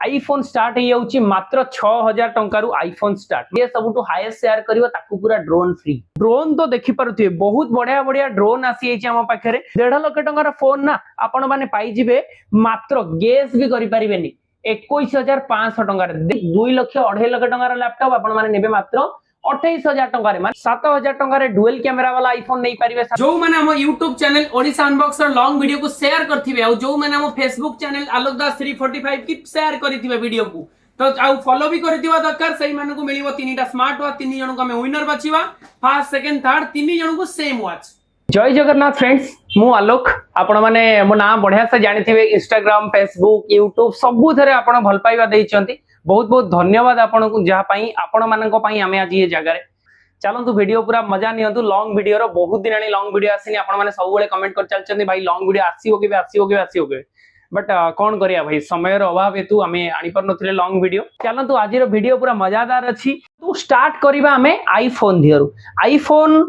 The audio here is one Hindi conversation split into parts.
आईफोन स्टार्ट हो जाउची मात्र 6000 टंका रु आईफोन स्टार्ट। ये सबुठु हाईएस्ट शेयर करिवो ताकू पूरा ड्रोन फ्री। ड्रोन तो देखि पारुथिबे बहुत बढ़िया बढ़िया ड्रोन आसी एछि हम पाखरे 1.5 लाख टंका फोन ना आपण माने पाई जिवे मात्र गेस भी करि परिबेनी 21500 टंका रे 2 लाख 2.5 लाख टंका लैपटॉप आपण माने नेबे मात्र 28000 टंका रे माने 7000 टंका रे डुअल कैमरा वाला आईफोन नहीं पारिबे। जो माने हम YouTube channel Odisha unboxer long video को शेयर करथिबे और जो माने हम फेसबुक चैनल आलोक दास 345 की शेयर करथिबे वीडियो को तो आउ फॉलो भी करथिबा दरकार सही माने को मिलिबो तीनटा स्मार्ट वॉच 3 जण को हम विनर बाचिबा फर्स्ट सेकंड थर्ड 3 जण को सेम वॉच। जय जगन्नाथ फ्रेंड्स मु आलोक आपण माने मो नाम बढ़िया से जानिथिबे इंस्टाग्राम फेसबुक यूट्यूब सबु थरे आपण भल पाइबा देइचंती बहुत बहुत धन्यवाद आपण को जहा पई आपण मानक पई हमें आज ये जगह रे चलंतु वीडियो पूरा मजा नियंतु लॉन्ग वीडियो रो बहुत दिन आनी लॉन्ग वीडियो आसीनी आपण माने सब बेले कमेंट कर चलचंती भाई लॉन्ग वीडियो आसीओ के बट कोन करिया भाई समय रो अभाव हेतु हमें आनी पर नथिले लॉन्ग वीडियो। चलंतु आज रो वीडियो पूरा मजादार अछि तो स्टार्ट करिबा हमें आईफोन दियरु। आईफोन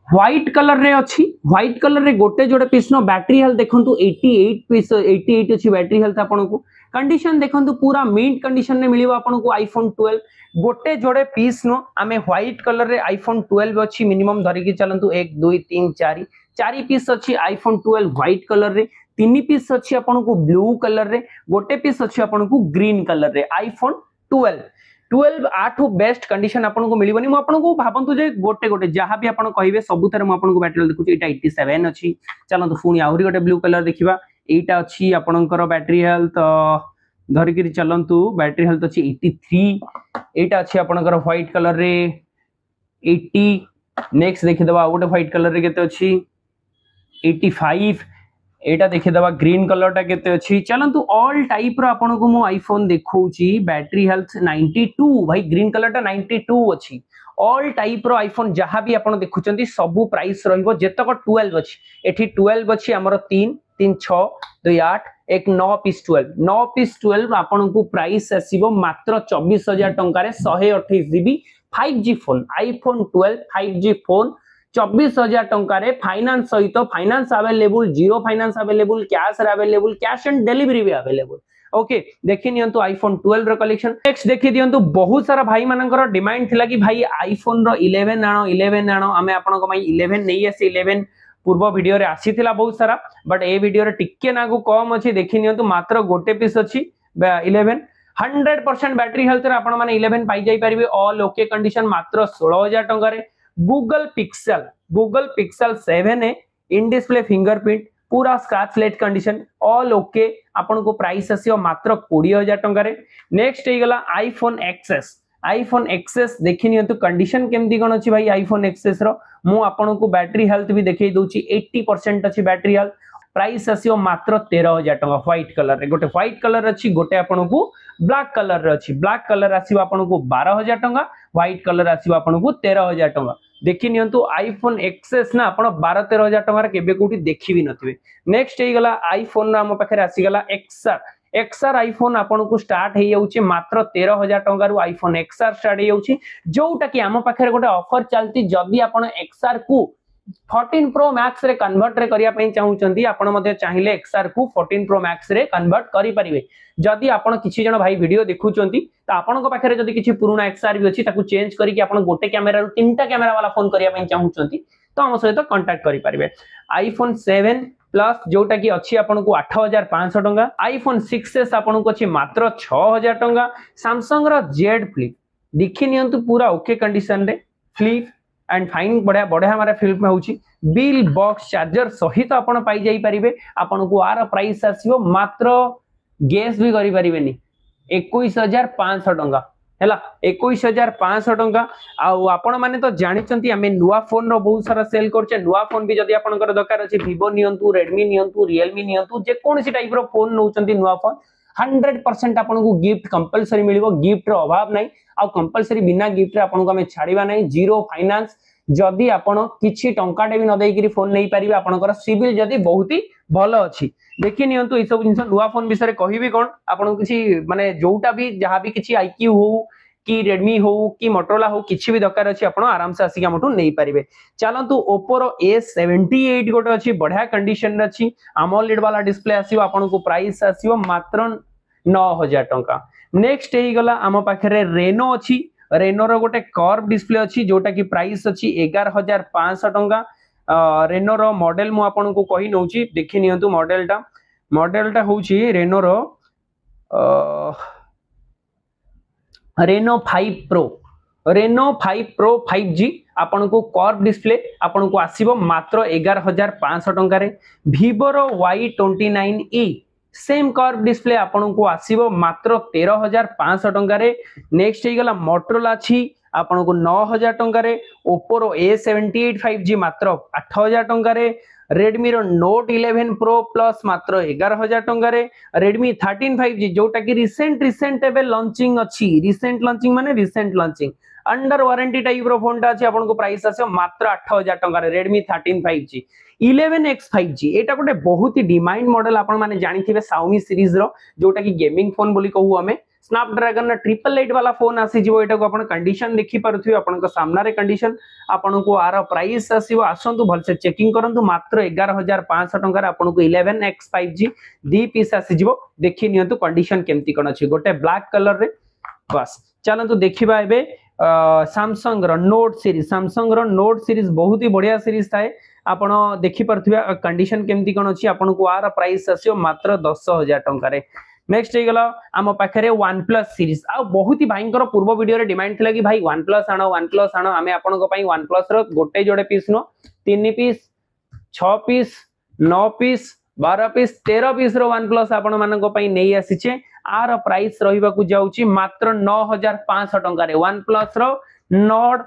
व्हाइट कलर रे अछि व्हाइट कलर रे गोटे जोड़े पीस नो बैटरी हेल्थ देखंतु 88 पीस 88 अछि बैटरी हेल्थ आपन को कंडीशन देखंतु पूरा मिंट कंडीशन ने मिलिबो आपन को आईफोन 12 गोटे जोड़े पीस नो आमे व्हाइट कलर रे आईफोन 12 अछि मिनिमम धरि कि चलंतु 1 2 3 4 4 पीस अछि आईफोन 12 व्हाइट कलर रे 3 पीस अछि आपन को ब्लू कलर रे गोटे पीस अछि आपन को ग्रीन कलर रे आईफोन 12 आठु बेस्ट कंडीशन आपन को मिलिबनी मु आपन को भाबंतु जे गोटे गोटे जहां भी आपन कहिबे सब थरे मु आपन को बैटरी देखुची एटा 87 अछि चलंतु फुनी आहुरी गोटे ब्लू कलर देखिबा एटा अछि आपनकर बैटरी हेल्थ धरि कि चलंतु बैटरी हेल्थ अछि 83 एटा अछि आपनकर व्हाइट कलर रे 80 नेक्स्ट देखि दबा गोटे व्हाइट कलर रे केते अछि 85 एटा देखि दबा ग्रीन कलर टा केते अछि चलंतु ऑल टाइप रो आपन को मु आईफोन देखौची बैटरी हेल्थ 92 भाई ग्रीन कलर टा 92 अछि ऑल टाइप रो आईफोन जहां भी आपन देखुचंती सबु प्राइस रहिबो जेतक 12 अछि एठी 12 अछि हमर 3 3 6 2 8 एक 9 पीस 12 आपन को प्राइस आसीबो मात्र 24000 टंका रे 128 GB 5G phone iPhone 12 5G phone 24000 टंका रे फाइनेंस सहित finance available zero finance available cash रे अवेलेबल कैश एंड डिलीवरी भी अवेलेबल। ओके देखि नियंतु आईफोन 12 रो कलेक्शन नेक्स्ट देखि दियंतु बहुत सारा भाई मानकर डिमांड थिला कि भाई आईफोन रो 11 आनो हमें आपन को भाई 11 नहीं आसी 11 पूर्व वीडियो रे आसीथिला बहुत सारा बट ए वीडियो रे टिक्के नागु कम अछि देखि नियंतु मात्र गोटे पीस अछि 11 100% बैटरी हेल्थ रे आपण माने 11 पाई जाई परिबे ऑल ओके कंडीशन मात्र 16000 टंका रे गूगल पिक्सेल 7 है इन डिस्प्ले फिंगरप्रिंट पूरा scratch late condition all okay आपण को प्राइस आसीओ मात्र 20000 टंका रे। नेक्स्ट हे गला आईफोन एक्सेस देखि नियंतु कंडीशन केमदी कोन अछि भाई आईफोन एक्सेस रो मु आपण को बैटरी हेल्थ भी देखै दोची 80% अछि बैटरी हेल्थ प्राइस आसीओ मात्र 13000 टंका व्हाइट कलर रे गोटे व्हाइट कलर अछि गोटे आपण को ब्लैक कलर रे अछि ब्लैक कलर आसीओ आपण को 12000 टंका व्हाइट कलर आसीओ आपण को 13000 टंका देखि नियंतु आईफोन एक्सेस ना आपण 12 13000 टंका रे केबे कोठी देखि भी नथिबे। नेक्स्ट हे गला आईफोन ना हम पाखरे आसी गला एक्सआर आईफोन आपन को स्टार्ट हे जाउची मात्र 13000 टंका रु आईफोन एक्सआर स्टार्ट हे जाउची जोटा कि हम पाखरे गोटे ऑफर चलती जदी आपन एक्सआर को 14 प्रो मैक्स रे कन्वर्ट रे करिया पई चाहउचंती आपन मध्ये चाहिले एक्सआर को 14 प्रो मैक्स रे कन्वर्ट करि परिबे जदी आपन किछि जण भाई वीडियो देखुचंती त आपन को पाखरे जदी किछि पुराना एक्सआर भी अछि ताकू चेंज करि कि आपन गोटे कैमरा रु तीनटा कैमरा वाला फोन करिया पई चाहउचंती तो हम सहित कांटेक्ट करि परिबे। आईफोन 7 प्लस जोटा कि अछि आपन को 8500 टंका आईफोन 6s आपन को अछि मात्र 6000 टंका सैमसंग रो Z फ्लिप देखि नियंतु पूरा ओके कंडीशन रे फ्लिप एंड फाइन बढ़िया बढ़िया हमारा फिल्म में होची बिल बॉक्स चार्जर सहित आपण पाई जाई परिबे आपण को आर प्राइस आसीबो मात्र गेस भी करि परिबेनी 21500 टंका हैला 21500 टंका आ आपण माने तो जानि चंती हमें नुवा फोन रो बहुत सारा सेल करचे नुवा फोन भी जदी आपनकर दरकार अछि Vivo नियंतु Redmi नियंतु Realme नियंतु जे कोनसी टाइप रो फोन नौ चंती नुवा फोन 100% आपन को गिफ्ट कंपलसरी मिलिबो गिफ्ट रो अभाव नै आ कंपलसरी बिना गिफ्ट रे आपन को हमें छाड़ीबा नै जीरो फाइनेंस जदी आपण किछि टंकाटे भी न देई कि फोन नै परिबे आपनकर सिविल जदी बहुत ही भलो अछि देखि नियंतु ई सब जिंस नुवा फोन विषय कहिबी कोन आपण किछि माने जोटा भी जहां भी किछि IQ हो कि Redmi हो कि Motorola हो किछि भी दरकार अछि आपण आराम से आसी हमटु नै परिबे। चलंतु Oppo रो A78 गोटे अछि बढ़िया कंडीशन रे अछि AMOLED वाला डिस्प्ले आसीबो आपण को प्राइस आसीबो मात्र 9000 टंका। नेक्स्ट हे गला आम पाखरे रेनो अछि रेनो रो गोटे कर्व डिस्प्ले अछि जोटा की प्राइस अछि 11500 टंका। रेनो रो मॉडल मु आपन को कहि नउची देखि नियंतु मॉडलटा होउची रेनो रो Reno 5 pro Reno 5 pro 5G आपन को कर्व डिस्प्ले आपन को आसीबो मात्र 11500 टंका रे। Vivo रो Y29e सेम कर्व डिस्प्ले आपन को आसीबो मात्र 13500 टंका रे। नेक्स्ट हे गला Motorola छी आपन को 9000 टंका रे। Oppo रो A78 5G मात्र 8000 टंका रे। Redmi रो Note 11 Pro Plus मात्र 11000 टंका रे। Redmi 13 5G जोटा की रिसेंट एबे लॉन्चिंग अछि रिसेंट लॉन्चिंग माने recent launching under warranty type रो फोन टा अछि आपन को प्राइस आसे मात्र 8000 टंका रे। Redmi 13 5G 11X 5G एटा गोटे बहुत ही डिमांड मॉडल आपन माने जानिथिबे Xiaomi सीरीज रो जोटा की गेमिंग फोन बोली कहू हमें स्नैपड्रैगन ना 888 वाला फोन आसी जिवो। एटा को अपन कंडीशन देखि परथि आपन को सामना रे कंडीशन आपन को आर प्राइस आसीबो आसंतु भल से चेकिंग करंतु मात्र 11500 टंका रे आपन को 11X 5G दी पीस आसी जिवो। देखि नियंतु कंडीशन केमती कोन अछि गोटे ब्लैक कलर रे। बस चलंतु देखिबा एबे सैमसंग रो नोट सीरीज बहुत ही बढ़िया सीरीज थाए आपण देखि परथिबा कंडीशन केमती कोन अछि आपन को आर प्राइस आसीबो मात्र 10000 टंका रे। नेक्स्ट हे गला आम पाखरे OnePlus सीरीज आ बहुत ही भाईंकर पूर्व वीडियो रे डिमांड थिला कि भाई OnePlus आनो आमे आपन को पई OnePlus रो गोटे जोड़े piece no 3 piece 6 piece 9 piece 12 piece 13 piece रो OnePlus आपन मानन को पई नै आसीचे। आर प्राइस रहिबा को जाउची मात्र 9500 टंका रे। OnePlus रो Nord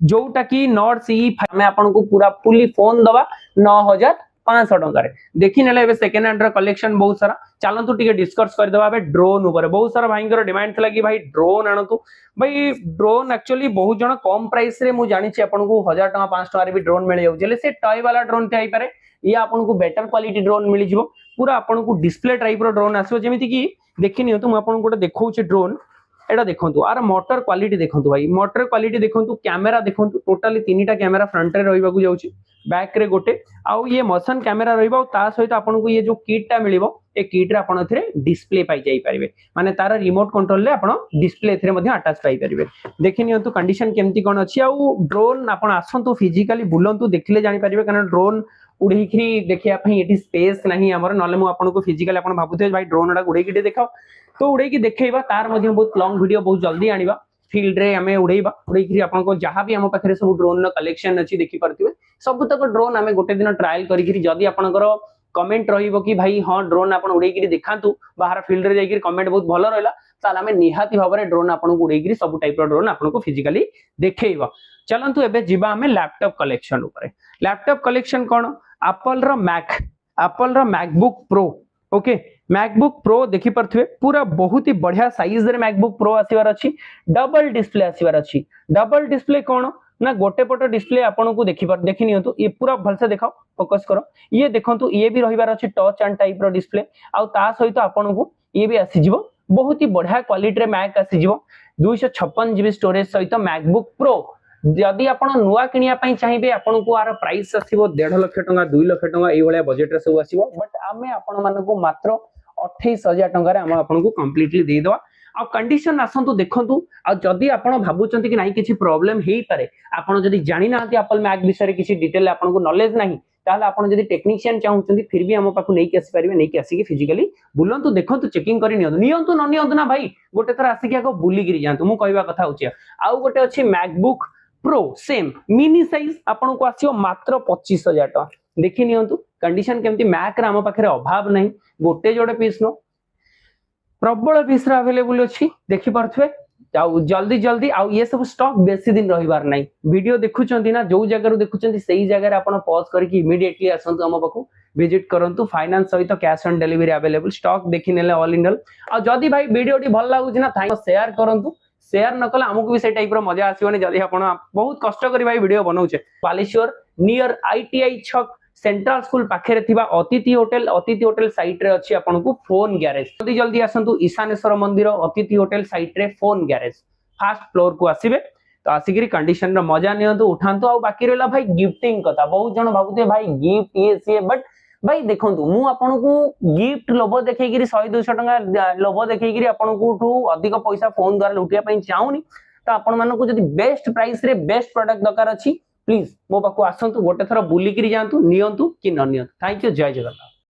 जोटा की Nord CE हमें आपन को पूरा फुली फोन दबा 9500 टंका रे। देखि नेले एबे सेकंड हैंड रो कलेक्शन बहुत सारा चलंतु टिके डिस्कस कर दबा बे ड्रोन ऊपर बहुत सारा भाईंकर डिमांड थला कि भाई ड्रोन आनतु भाई ड्रोन एक्चुअली बहुत जण कम प्राइस रे मु जानि छी आपन को 1000 टका 500 टका रे भी ड्रोन मिल जाउछले से टॉय वाला ड्रोन थाई पारे या आपन को बेटर क्वालिटी ड्रोन मिल जिवो पूरा आपन को डिस्प्ले टाइप रो ड्रोन आसो जेमिति कि देखि नियो तुम आपन को देखौ छी ड्रोन एटा देखंतु आर मोटर क्वालिटी देखंतु भाई मोटर क्वालिटी देखंतु कैमरा देखंतु टोटली तीनटा कैमरा फ्रंट रे रहिबा को जाउची बैक रे गोटे आउ ये मोशन कैमरा रहिबा ता सहित आपन को ये जो किट टा मिलिबो ए किट रे आपन एथरे डिस्प्ले पाई जाई परिबे माने तार रिमोट कंट्रोल ले आपन डिस्प्ले एथरे मध्ये अटैच पाई परिबे। देखि नियंतु कंडीशन केमती कोन अछि आउ ड्रोन आपन आसंतु फिजिकली बुलंतु देखले जानि परिबे कारण ड्रोन उड़ीखरी देखिया पई एटी स्पेस नाही हमर नले मु आपन को फिजिकली आपन भाबुथे भाई ड्रोन डा उड़ेकी देखा तो उड़ेकी देखेबा तार मध्ये बहुत लॉन्ग वीडियो बहुत जल्दी आनिबा फील्ड रे हमें उड़ेबा उड़ेकी आपन को जहां भी हम पाखरे सब ड्रोन नो कलेक्शन अछि देखि परथिबे सब तक ड्रोन हमें गोटे दिन ट्रायल करिकरी जदी आपनकर कमेंट रहिबो कि भाई हां ड्रोन आपन उड़ेकी देखांतु बाहर फील्ड रे जाईकरी कमेंट बहुत भलो रहला ताल हमें निहाती भाबरे ड्रोन आपन को उड़ेकी सब टाइप रो ड्रोन आपन को फिजिकली देखेइबा। चलंतु एबे जिबा हमें लैपटॉप कलेक्शन ऊपर लैपटॉप कलेक्शन कोन एप्पल रो MacBook Pro okay MacBook Pro देखि परथिबे पूरा बहुत ही बढ़िया साइज रे मैकबुक प्रो आसीबार अछि डबल डिस्प्ले आसीबार अछि डबल डिस्प्ले कोन ना गोटे पट डिस्प्ले आपन को देखि नियंतु ये पूरा भल से देखाओ फोकस करो ये देखंतु ये भी रहिबार अछि टच एंड टाइप रो डिस्प्ले आ ता सहित आपन को ये भी आसी जिवो बहुत ही बढ़िया क्वालिटी रे मैक आसी जिवो 256GB स्टोरेज सहित मैकबुक प्रो जदि आपण नुआ किनिया पई चाहिबे आपण को आर प्राइस आसीबो 1.5 लाख टका 2 लाख टका एई भलिया बजेट रे सब आसीबो बट आमे आपण माने को मात्र 28000 टका रे हम आपण को कंप्लीटली दे दवा आ कंडीशन आसंतु देखंतु आ जदि आपण भाबुचंती कि नाही किछि प्रॉब्लम हेई पारे आपण जदि जानि नांती एप्पल मैक विषय किछि डिटेल आपण को नॉलेज नाही ताले आपण जदि टेक्नीशियन चाहुचंती फिर भी हम पाखु नै कि आसी परिबे नै कि आसी कि फिजिकली बुलंतु देखंतु चेकिंग करि नियंतु न नियंतु ना भाई गोटे थरा आसी कि आको बुली गिरी जानतु मु कहबा कथा होछि आ गोटे अछि MacBook pro same mini size आपन को आसीओ मात्र 25000 टका देखि नियंतु कंडीशन केमती मैक रे हम पाखरे अभाव नहीं गोटे जोड़े पीस नो प्रबल पीस रे अवेलेबल अछि देखि परथवे जाऊ जल्दी जल्दी आ ये सब स्टॉक बेसी दिन रहिबार नहीं वीडियो देखुचंती ना जो जगह रो देखुचंती सही जगह रे आपन पॉज करके इमीडिएटली आसंतु हम पाखु विजिट करंतु फाइनेंस सहित cash on delivery available stock देखि नेले ऑल इन ऑल आ जदी भाई वीडियो टी भल लागु ना थैंक शेयर करंतु शेयर न कले हमकु भी से टाइप रो मजा आसीबनी जदी आपण बहुत कष्ट करी भाई वीडियो बनाउछे बालेश्वर नियर आईटीआई छक सेंट्रल स्कूल पाखरे थिबा अतिथि होटल साइट रे अछि आपण को फोन गैरेज जल्दी जल्दी आसंतु ईशानेश्वर मंदिर अतिथि होटल साइट रे फोन गैरेज फर्स्ट फ्लोर को आसीबे तो आसिकरी कंडीशन रो मजा नियंतु उठांतु आ बाकी रहला भाई गिफ्टिंग कथा बहुत जण भाबुते भाई गिफ्ट ये से बट भाई देखंतु मु आपनको गिफ्ट लोभ देखैगिरी 100-200 टंका लोभ देखैगिरी आपनको अधिक पैसा फोन द्वारा लुटिया पई चाहूनी तो आपण मानको जदी बेस्ट प्राइस रे बेस्ट प्रोडक्ट दरकार अछि प्लीज मो पाखु आसंतु गोटे थरा बुली करी जानतु नियंतु कि न नियंतु थैंक यू जय जगन्नाथ।